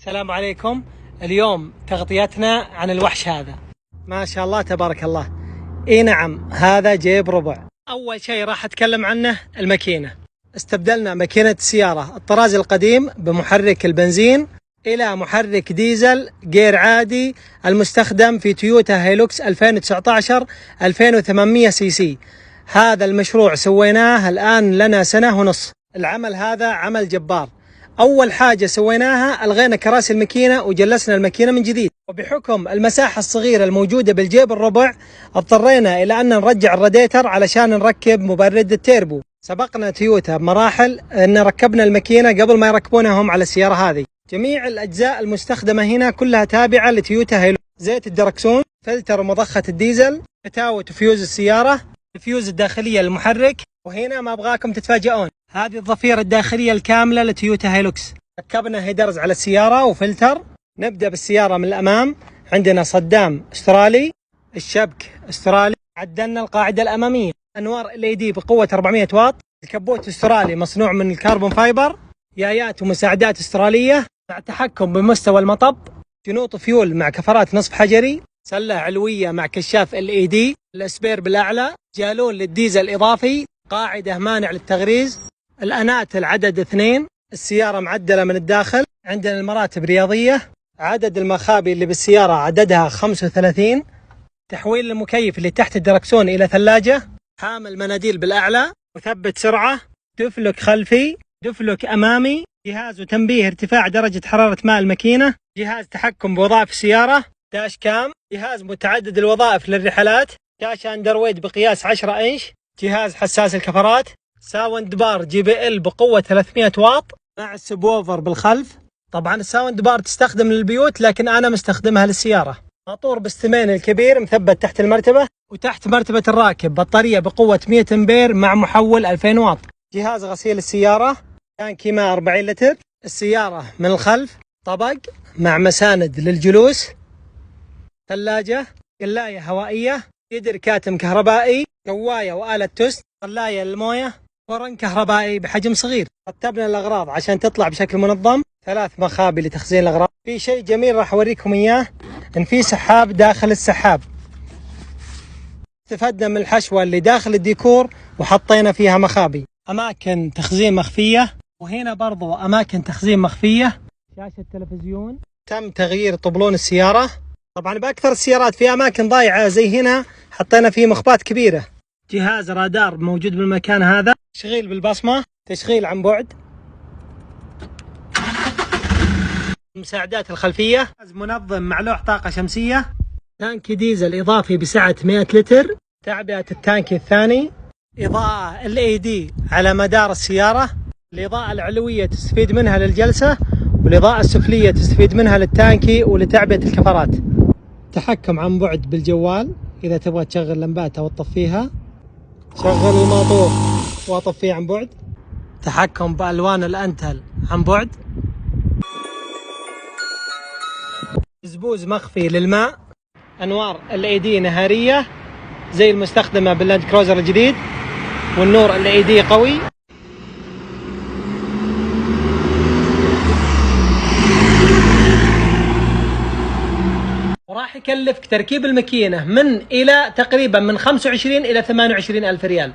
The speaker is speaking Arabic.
السلام عليكم. اليوم تغطيتنا عن الوحش هذا، ما شاء الله تبارك الله. اي نعم، هذا جيب ربع. اول شيء راح اتكلم عنه الماكينة. استبدلنا ماكينة السيارة الطراز القديم بمحرك البنزين الى محرك ديزل غير عادي المستخدم في تويوتا هيلوكس 2019 2800 سي سي. هذا المشروع سويناه الآن لنا سنة ونص. العمل هذا عمل جبار. أول حاجة سويناها ألغينا كراسي الماكينة وجلسنا الماكينة من جديد، وبحكم المساحة الصغيرة الموجودة بالجيب الربع اضطرينا إلى أن نرجع الراديتر علشان نركب مبرد التيربو. سبقنا تويوتا بمراحل أن ركبنا الماكينة قبل ما يركبونها هم على السيارة هذه. جميع الأجزاء المستخدمة هنا كلها تابعة لتويوتا هيلوكس: زيت الدركسون، فلتر مضخة الديزل، فتاوة وفيوز السيارة، الفيوز الداخلية للمحرك. وهنا ما أبغاكم تتفاجئون، هذه الضفيرة الداخلية الكاملة لتويوتا هيلوكس. ركبنا هيدرز على السيارة وفلتر. نبدأ بالسيارة من الأمام. عندنا صدام استرالي، الشبك استرالي، عدلنا القاعدة الأمامية، أنوار LED بقوة 400 واط، الكبوت استرالي مصنوع من الكربون فايبر، يايات ومساعدات استرالية مع تحكم بمستوى المطب، شنوط فيول مع كفرات نصف حجري، سلة علوية مع كشاف LED، الاسبير بالأعلى، جالون للديزل إضافي، قاعدة مانع للتغريز، الأنات العدد 2، السيارة معدلة من الداخل، عندنا المراتب رياضية، عدد المخابي اللي بالسيارة عددها 35، تحويل المكيف اللي تحت الدركسون إلى ثلاجة، حامل مناديل بالأعلى، مثبت سرعة، دفلك خلفي، دفلك أمامي، جهاز وتنبيه ارتفاع درجة حرارة ماء الماكينة، جهاز تحكم بوظائف السيارة، داش كام، جهاز متعدد الوظائف للرحلات، شاشة اندرويد بقياس 10 إنش، جهاز حساس الكفرات، ساوند بار JBL بقوة 300 واط مع السبوفر بالخلف. طبعا الساوند بار تستخدم للبيوت لكن أنا مستخدمها للسيارة. موتور باستمين الكبير مثبت تحت المرتبة، وتحت مرتبة الراكب بطارية بقوة 100 أمبير مع محول 2000 واط. جهاز غسيل السيارة، تانكي ماء 40 لتر. السيارة من الخلف طبق مع مساند للجلوس، ثلاجة، قلاية هوائية، يدر كاتم كهربائي، كواية وآلة توست، طلاية للموية، فرن كهربائي بحجم صغير. رتبنا الأغراض عشان تطلع بشكل منظم، 3 مخابي لتخزين الأغراض. في شيء جميل راح أوريكم إياه، إن في سحاب داخل السحاب. استفدنا من الحشوة اللي داخل الديكور وحطينا فيها مخابي. أماكن تخزين مخفية، وهنا برضو أماكن تخزين مخفية. شاشة تلفزيون. تم تغيير طبلون السيارة. طبعا بأكثر السيارات في أماكن ضايعة زي هنا حطينا فيه مخبات كبيرة. جهاز رادار موجود بالمكان هذا، تشغيل بالبصمة، تشغيل عن بعد، المساعدات الخلفية، منظم مع لوح طاقة شمسية، تانك ديزل إضافي بسعة 100 لتر، تعبئة التانك الثاني، إضاءة LED على مدار السيارة، الإضاءة العلوية تستفيد منها للجلسة، والإضاءة السفلية تستفيد منها للتانكي ولتعبئة الكفرات. تحكم عن بعد بالجوال إذا تبغى تشغل لمبات أو تطفيها، شغل الموتور وأطفيه عن بعد، تحكم بألوان الأنتل عن بعد، زبوز مخفي للماء، أنوار LED نهارية زي المستخدمة باللاند كروزر الجديد، والنور LED قوي. وراح يكلفك تركيب الماكينة من إلى تقريبا من 25 إلى 28 ألف ريال.